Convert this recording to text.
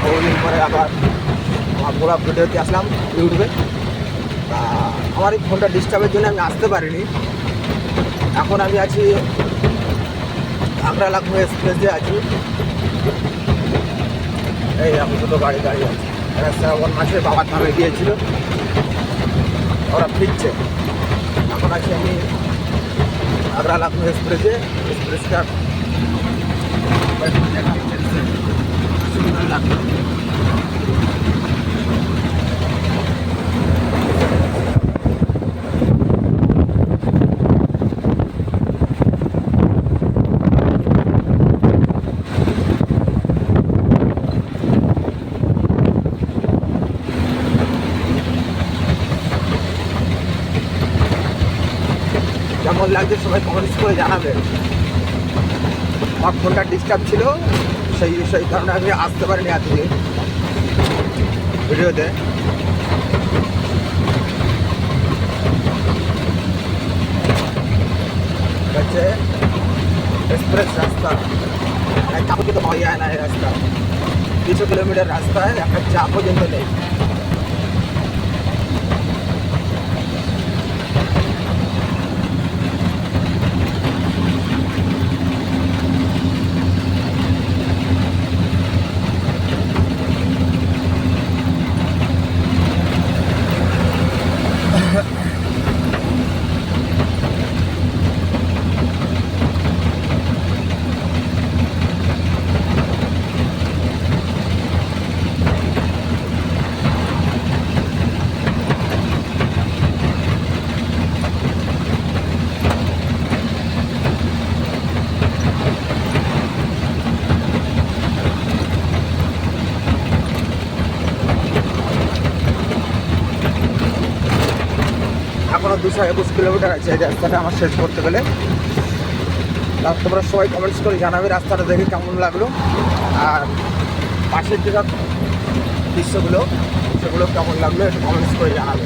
বহুদিন পরে আবার বড় ভিডিওতে আসলাম ইউটিউবে। আমার এই ফোনটা ডিস্টার্বের জন্য আমি আসতে পারিনি। এখন আমি আছি আগ্রা লাখনৌ এক্সপ্রেসে আছি। এই আমি দুটো গাড়ি দাঁড়িয়ে আছি। একটা ওর মাসের বাবার ধামে গিয়েছিল, ওরা ফিরছে। এখন আছি আমি আগ্রা লাখনৌ এক্সপ্রেসে। এক্সপ্রেসটা সুন্দর লাগলো। কেমন লাগছে সবাই কমেন্টস করে জানাবে। আমার ফোনটা ডিস্টার্ব ছিল, সেই কারণে আমি আসতে পারিনি আজকে ভিডিওতে। হচ্ছে এক্সপ্রেস রাস্তা, কাউকে তো পাওয়া যায় না। এই রাস্তা 200 কিলোমিটার রাস্তায় একটা চা পর্যন্ত নেই। এখনও 221 কিলোমিটার আছে এই রাস্তাটা আমার শেষ করতে গেলে। তোমরা সবাই কমেন্টস করে জানাবে রাস্তাটা দেখে কেমন লাগলো, আর পাশের যে দৃশ্যগুলো সেগুলো কেমন লাগলো একটু কমেন্টস করে জানাবে।